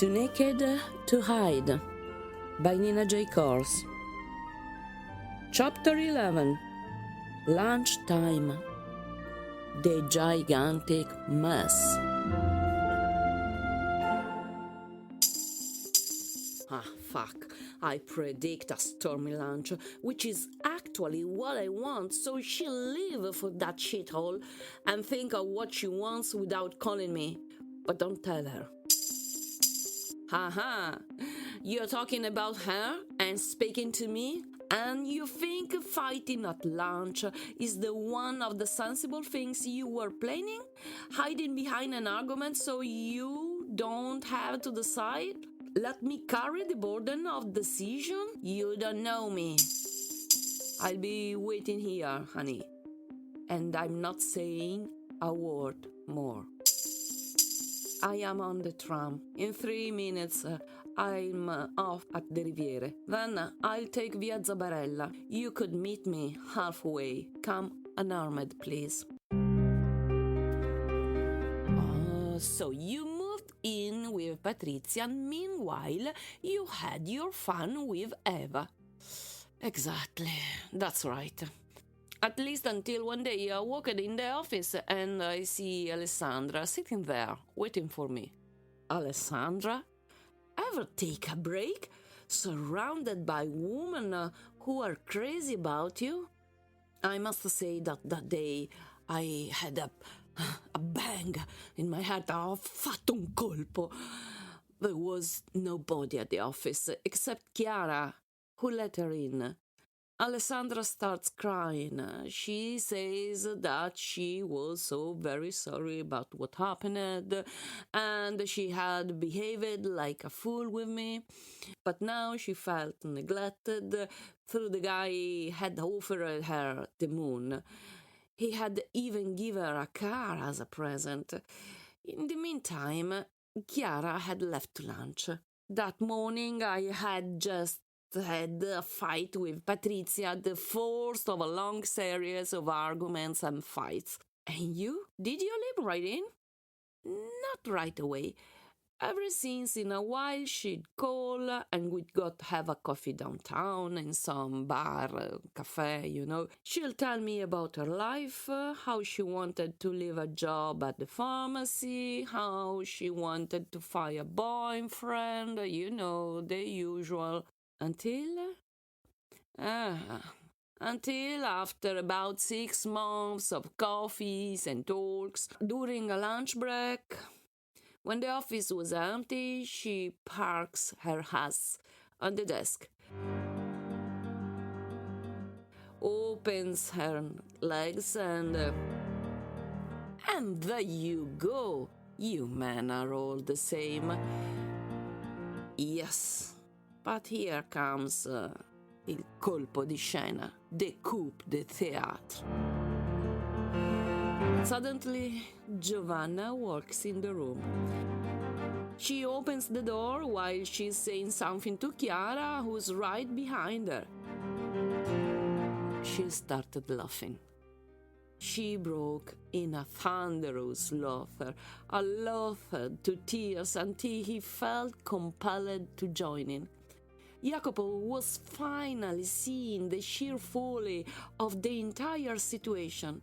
Too Naked to Hide by Nina J. Course. Chapter 11. Lunchtime. The Gigantic Mess. Fuck. I predict a stormy lunch, which is actually what I want, so she'll leave for that shithole and think of what she wants without calling me. But don't tell her. Haha, you're talking about her and speaking to me? And you think fighting at lunch is the one of the sensible things you were planning? Hiding behind an argument so you don't have to decide? Let me carry the burden of decision? You don't know me. I'll be waiting here, honey. And I'm not saying a word more. I am on the tram. In 3 minutes, I'm off at the Riviere. Then I'll take Via Zabarella. You could meet me halfway. Come unarmed, please. Oh, so you moved in with Patrizia, and meanwhile, you had your fun with Eva. Exactly. That's right. At least until one day I walked in the office and I see Alessandra sitting there, waiting for me. Alessandra? Ever take a break? Surrounded by women who are crazy about you? I must say that day I had a bang in my head. Ho fatto un colpo. There was nobody at the office except Chiara, who let her in. Alessandra starts crying. She says that she was so very sorry about what happened and she had behaved like a fool with me. But now she felt neglected through the guy had offered her the moon. He had even given her a car as a present. In the meantime, Chiara had left to lunch. That morning I had just had a fight with Patrizia, the first of a long series of arguments and fights. And you? Did you leap right in? Not right away. Every once in a while she'd call and we'd go to have a coffee downtown in some bar, cafe, you know. She'll tell me about her life, how she wanted to leave a job at the pharmacy, how she wanted to find a boyfriend, you know, the usual. Until after about 6 months of coffees and talks, during a lunch break, when the office was empty, she parks her ass on the desk, opens her legs, and there you go. You men are all the same. Yes. But here comes il colpo di scena, the coup de théâtre. Suddenly, Giovanna walks in the room. She opens the door while she's saying something to Chiara, who's right behind her. She started laughing. She broke in a thunderous laughter, a laughter to tears until he felt compelled to join in. Jacopo was finally seeing the sheer folly of the entire situation.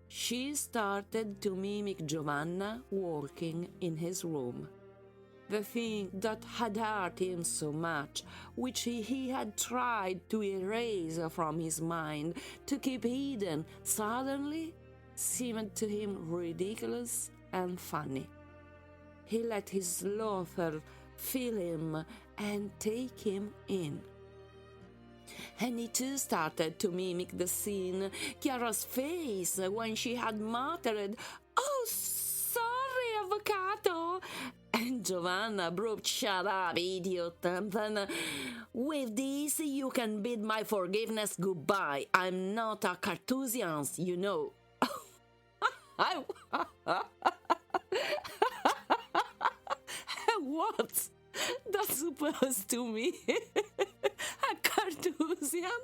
She started to mimic Giovanna walking in his room. The thing that had hurt him so much, which he had tried to erase from his mind, to keep hidden, suddenly seemed to him ridiculous and funny. He let his laughter fill him and take him in. And he too started to mimic the scene, Chiara's face when she had muttered, "Oh, sorry, avocado!" And Giovanna broke, "Shut up, idiot!" And then, "With this, you can bid my forgiveness goodbye. I'm not a Cartesian, you know." What? That's supposed to me? A Cartesian?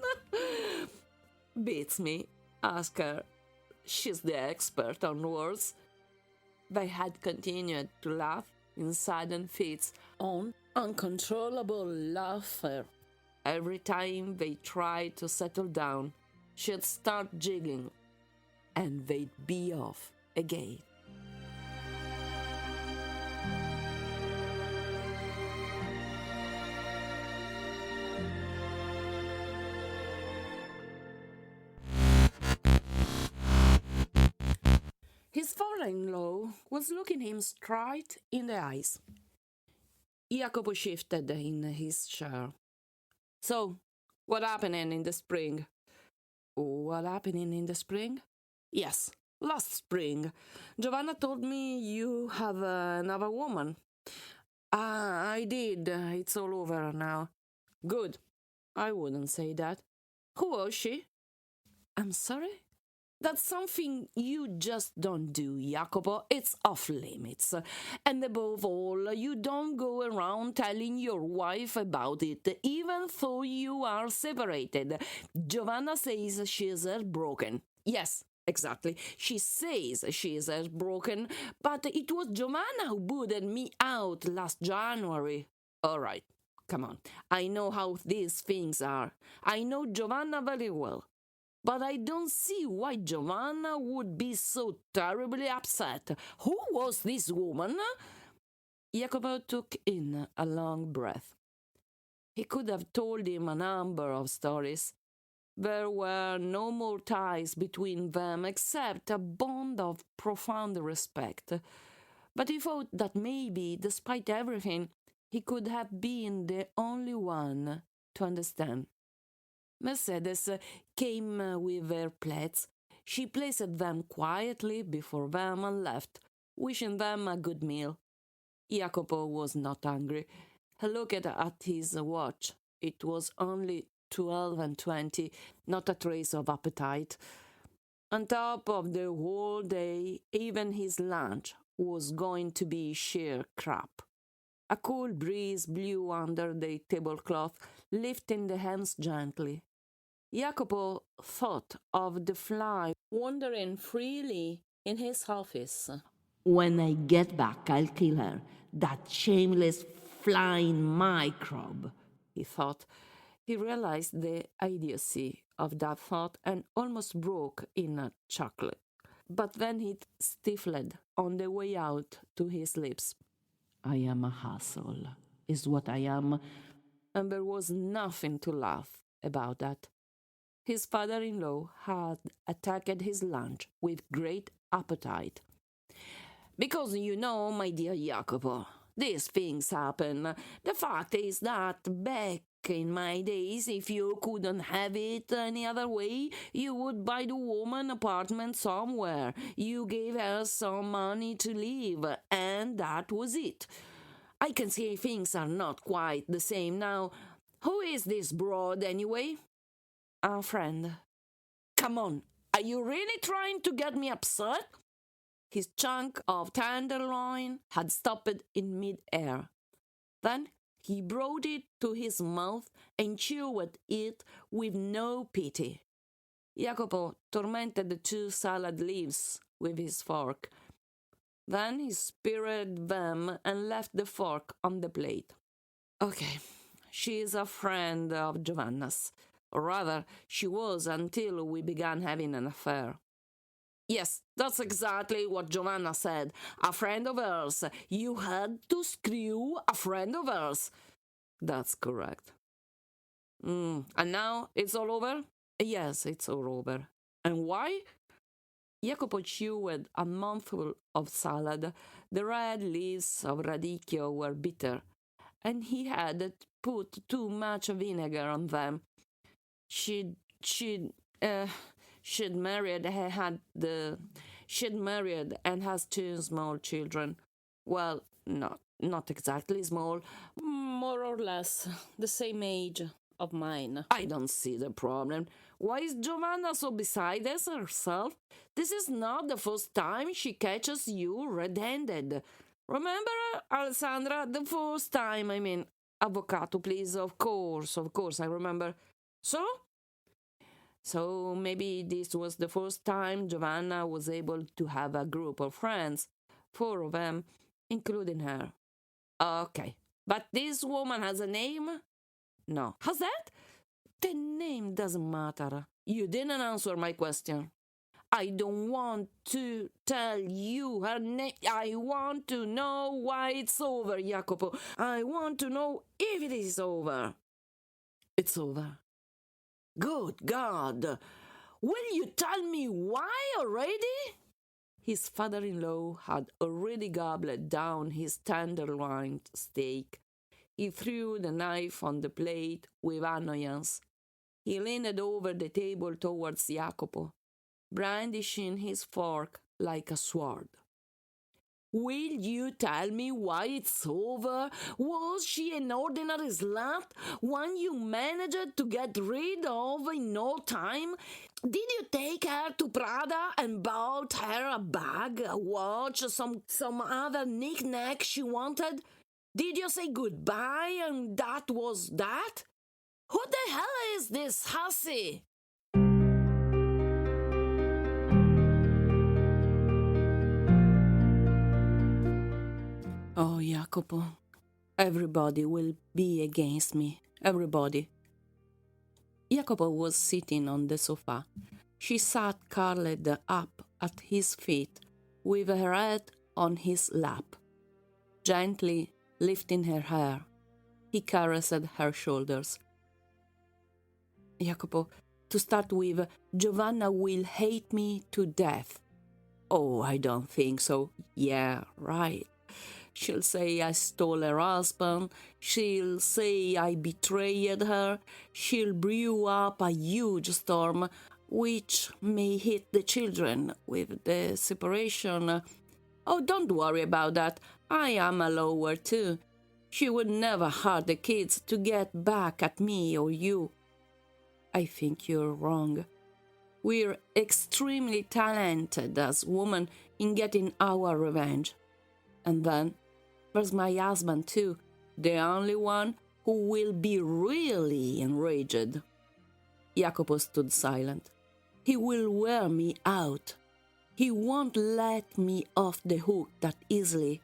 Beats me. Ask her. She's the expert on words. They had continued to laugh in sudden fits on uncontrollable laughter. Every time they tried to settle down, she'd start jiggling, and they'd be off again. His father-in-law was looking him straight in the eyes. Jacopo shifted in his chair. So, what happening in the spring? What happening in the spring? Yes, last spring. Giovanna told me you have another woman. I did. It's all over now. Good. I wouldn't say that. Who was she? I'm sorry? That's something you just don't do, Jacopo. It's off limits. And above all, you don't go around telling your wife about it, even though you are separated. Giovanna says she's heartbroken. Yes, exactly. She says she is heartbroken, but it was Giovanna who booted me out last January. All right, come on. I know how these things are. I know Giovanna very well. But I don't see why Giovanna would be so terribly upset. Who was this woman? Jacopo took in a long breath. He could have told him a number of stories. There were no more ties between them except a bond of profound respect. But he thought that maybe, despite everything, he could have been the only one to understand. Mercedes came with her plates. She placed them quietly before them and left, wishing them a good meal. Jacopo was not hungry. He looked at his watch. It was only 12:20, not a trace of appetite. On top of the whole day, even his lunch was going to be sheer crap. A cool breeze blew under the tablecloth, lifting the hands gently. Jacopo thought of the fly wandering freely in his office. When I get back, I'll kill her, that shameless flying microbe, he thought. He realized the idiocy of that thought and almost broke in a chuckle. But then it stifled on the way out to his lips. I am a hassle, is what I am, and there was nothing to laugh about that. His father-in-law had attacked his lunch with great appetite. Because you know, my dear Jacopo, these things happen. The fact is that back in my days, if you couldn't have it any other way, you would buy the woman apartment somewhere. You gave her some money to live, and that was it. I can see things are not quite the same now. Who is this broad, anyway? A friend. Come on, are you really trying to get me upset? His chunk of tenderloin had stopped in mid-air. Then he brought it to his mouth and chewed it with no pity. Jacopo tormented the 2 salad leaves with his fork. Then he speared them and left the fork on the plate. Okay, she is a friend of Giovanna's. Or rather, she was until we began having an affair. Yes, that's exactly what Giovanna said. A friend of hers. You had to screw a friend of hers. That's correct. And now it's all over? Yes, it's all over. And why? Jacopo chewed a mouthful of salad. The red leaves of radicchio were bitter, and he had put too much vinegar on them. She'd married and has 2 small children. Well, not exactly small, more or less the same age of mine. I don't see the problem. Why is Giovanna so beside herself? This is not the first time she catches you red-handed. Remember, Alessandra, the first time, avocado, please, of course, I remember. So maybe this was the first time Giovanna was able to have a group of friends, 4 of them, including her. Okay. But this woman has a name? No. Has that? The name doesn't matter. You didn't answer my question. I don't want to tell you her name. I want to know why it's over, Jacopo. I want to know if it is over. It's over. Good God! Will you tell me why already? His father-in-law had already gobbled down his tenderloin steak. He threw the knife on the plate with annoyance. He leaned over the table towards Jacopo, brandishing his fork like a sword. Will you tell me why it's over? Was she an ordinary slut? One you managed to get rid of in no time? Did you take her to Prada and bought her a bag, a watch, some other knick-knack she wanted? Did you say goodbye and that was that? Who the hell is this hussy? Oh, Jacopo, everybody will be against me. Everybody. Jacopo was sitting on the sofa. She sat curled up at his feet, with her head on his lap. Gently lifting her hair, he caressed her shoulders. Jacopo, to start with, Giovanna will hate me to death. Oh, I don't think so. Yeah, right. She'll say I stole her husband. She'll say I betrayed her. She'll brew up a huge storm, which may hit the children with the separation. Oh, don't worry about that. I am a lawyer too. She would never hurt the kids to get back at me or you. I think you're wrong. We're extremely talented as women in getting our revenge. And then there's my husband too, the only one who will be really enraged. Jacopo stood silent. He will wear me out. He won't let me off the hook that easily.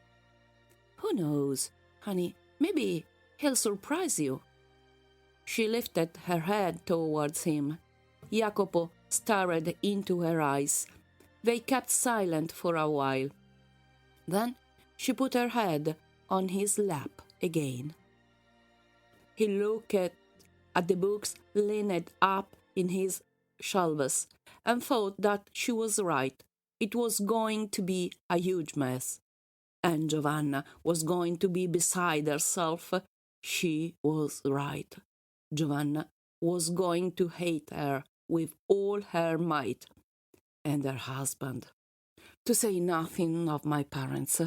Who knows, honey, maybe he'll surprise you. She lifted her head towards him. Jacopo stared into her eyes. They kept silent for a while. Then she put her head on his lap again. He looked at the books leaned up in his shelves and thought that she was right. It was going to be a huge mess. And Giovanna was going to be beside herself. She was right. Giovanna was going to hate her with all her might. And her husband. To say nothing of my parents,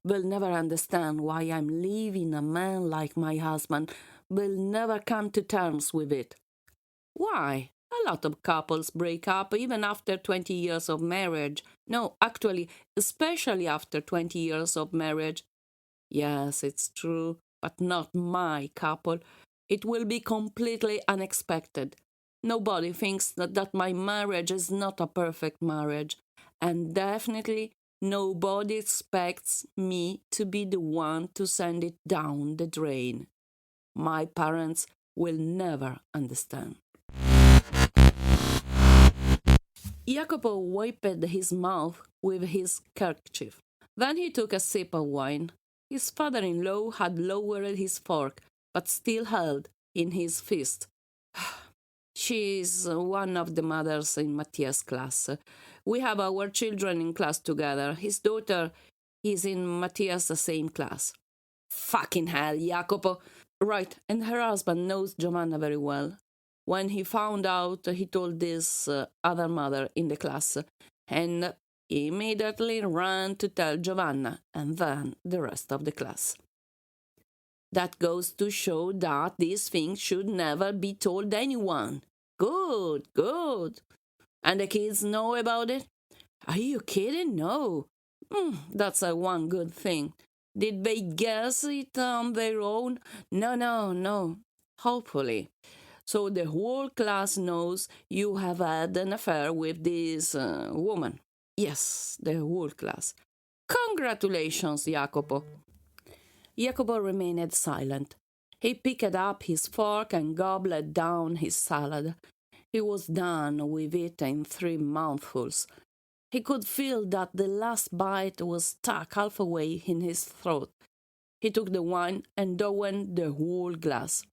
will never understand why I'm leaving a man like my husband, will never come to terms with it. Why? A lot of couples break up even after 20 years of marriage. No, actually, especially after 20 years of marriage. Yes, it's true, but not my couple. It will be completely unexpected. Nobody thinks that my marriage is not a perfect marriage. And definitely nobody expects me to be the one to send it down the drain. My parents will never understand. Jacopo wiped his mouth with his kerchief. Then he took a sip of wine. His father-in-law had lowered his fork, but still held in his fist. She is one of the mothers in Mattia's class. We have our children in class together. His daughter is in Mattia's same class. Fucking hell, Jacopo. Right, and her husband knows Giovanna very well. When he found out, he told this other mother in the class, and immediately ran to tell Giovanna, and then the rest of the class. That goes to show that these things should never be told anyone. Good, good. And the kids know about it? Are you kidding? No. That's a one good thing. Did they guess it on their own? No. Hopefully. So the whole class knows you have had an affair with this woman. Yes, the whole class. Congratulations, Jacopo. Jacopo remained silent. He picked up his fork and gobbled down his salad. He was done with it in 3 mouthfuls. He could feel that the last bite was stuck halfway in his throat. He took the wine and downed the whole glass.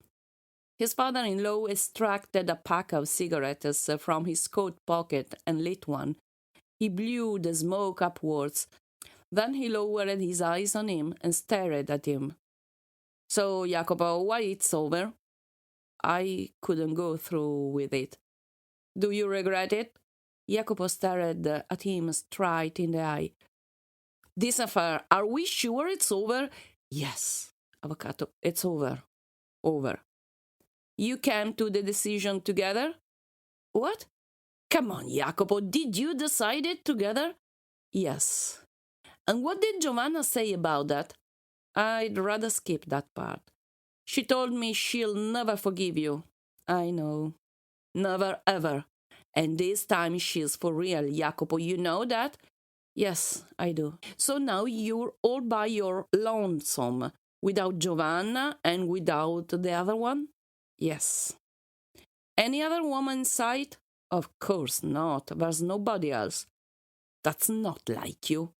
His father-in-law extracted a pack of cigarettes from his coat pocket and lit one. He blew the smoke upwards. Then he lowered his eyes on him and stared at him. "So, Jacopo, why it's over?" "I couldn't go through with it." "Do you regret it?" Jacopo stared at him straight in the eye. "This affair, are we sure it's over?" "Yes, Avvocato, it's over. Over." "You came to the decision together?" "What? Come on, Jacopo, did you decide it together?" "Yes." "And what did Giovanna say about that?" "I'd rather skip that part." "She told me she'll never forgive you." "I know." "Never, ever. And this time she's for real, Jacopo, you know that?" "Yes, I do." "So now you're all by your lonesome, without Giovanna and without the other one?" "Yes." "Any other woman in sight?" "Of course not. There's nobody else." "That's not like you."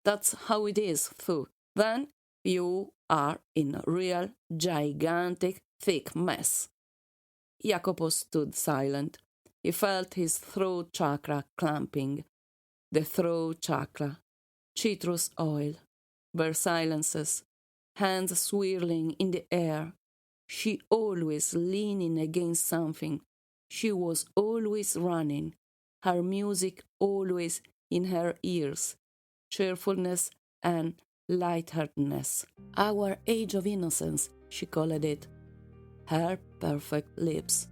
"That's how it is, though." "Then you are in a real, gigantic, thick mess." Jacopo stood silent. He felt his throat chakra clamping. The throat chakra. Citrus oil. Their silences. Hands swirling in the air. She always leaning against something. She was always running. Her music always in her ears. Cheerfulness and lightheartedness. Our age of innocence, she called it. Her perfect lips.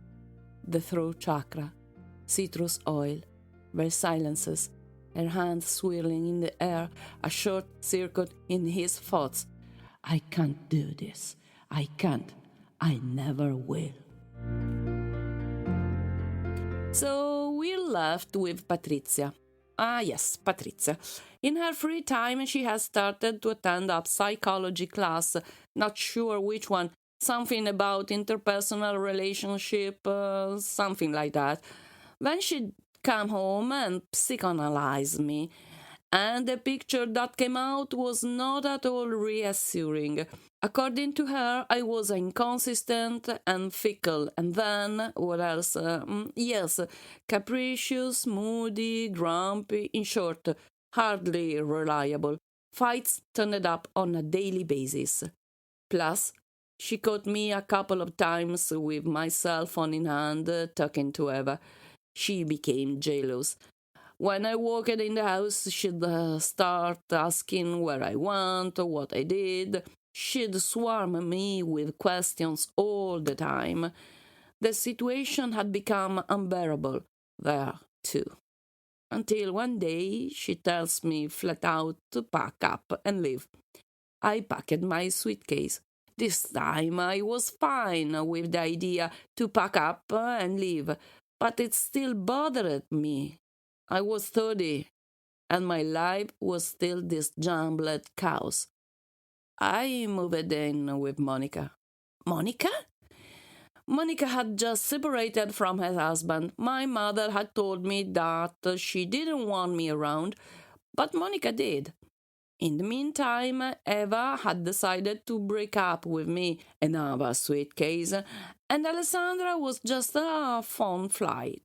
The throat chakra. Citrus oil. Their silences. Her hands swirling in the air, a short circuit in his thoughts. "I can't do this. I can't. I never will." So we're left with Patrizia. Yes, Patrizia. In her free time, she has started to attend a psychology class, not sure which one, something about interpersonal relationship, something like that. Then she'd come home and psychoanalyze me, and the picture that came out was not at all reassuring. According to her, I was inconsistent and fickle, and then, what else? Yes, capricious, moody, grumpy, in short, hardly reliable. Fights turned up on a daily basis. Plus, she caught me a couple of times with my cell phone in hand, talking to Eva. She became jealous. When I walked in the house, she'd start asking where I went or what I did. She'd swarm me with questions all the time. The situation had become unbearable there, too. Until one day she tells me flat out to pack up and leave. I packed my suitcase. This time I was fine with the idea to pack up and leave, but it still bothered me. I was 30, and my life was still this jumbled chaos. I moved in with Monica. Monica? Monica had just separated from her husband. My mother had told me that she didn't want me around, but Monica did. In the meantime, Eva had decided to break up with me, another suitcase, and Alessandra was just a phone flight.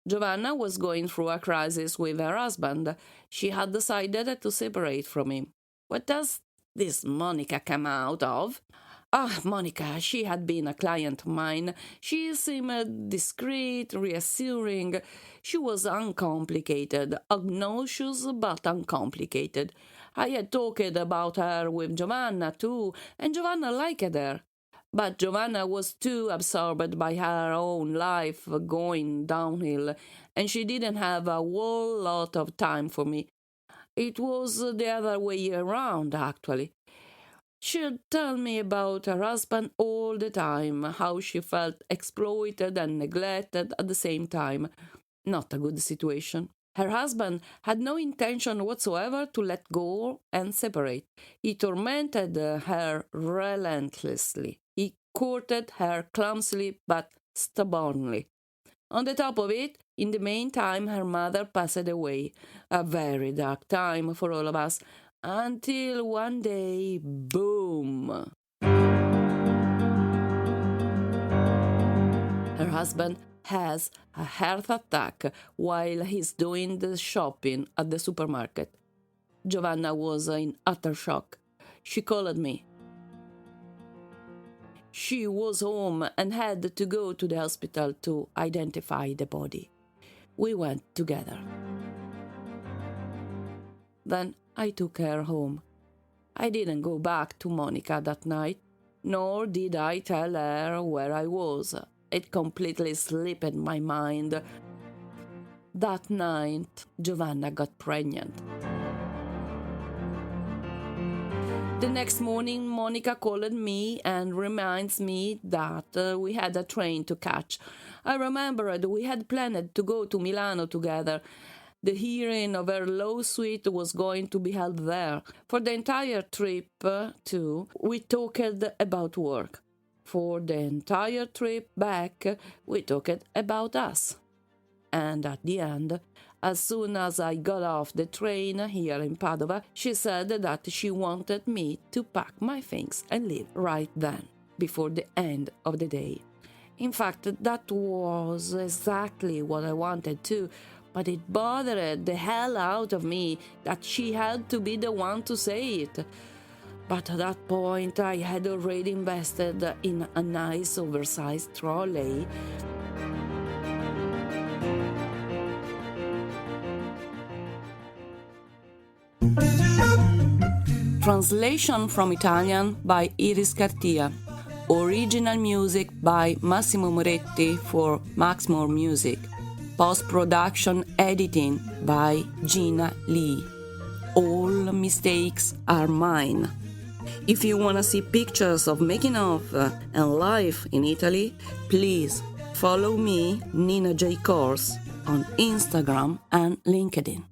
Giovanna was going through a crisis with her husband. She had decided to separate from him. What does this Monica come out of? Monica, she had been a client of mine. She seemed discreet, reassuring. She was uncomplicated, obnoxious but uncomplicated. I had talked about her with Giovanna too, and Giovanna liked her. But Giovanna was too absorbed by her own life going downhill, and she didn't have a whole lot of time for me. It was the other way around, actually. She'd tell me about her husband all the time, how she felt exploited and neglected at the same time. Not a good situation. Her husband had no intention whatsoever to let go and separate. He tormented her relentlessly. He courted her clumsily but stubbornly. On the top of it, in the meantime, her mother passed away. A very dark time for all of us, until one day, boom! Her husband has a heart attack while he's doing the shopping at the supermarket. Giovanna was in utter shock. She called me. She was home and had to go to the hospital to identify the body. We went together. Then I took her home. I didn't go back to Monica that night, nor did I tell her where I was. It completely slipped my mind. That night, Giovanna got pregnant. The next morning, Monica called me and reminds me that we had a train to catch. I remembered we had planned to go to Milano together. The hearing of her lawsuit was going to be held there. For the entire trip, too, we talked about work. For the entire trip back, we talked about us. And at the end, as soon as I got off the train here in Padova, she said that she wanted me to pack my things and leave right then, before the end of the day. In fact, that was exactly what I wanted too, but it bothered the hell out of me that she had to be the one to say it. But at that point, I had already invested in a nice oversized trolley. Translation from Italian by Iris Cartia. Original music by Massimo Moretti for Maxmore Music. Post-production editing by Gina Lee. All mistakes are mine. If you want to see pictures of making of and life in Italy, please follow me, Nina J. Course, on Instagram and LinkedIn.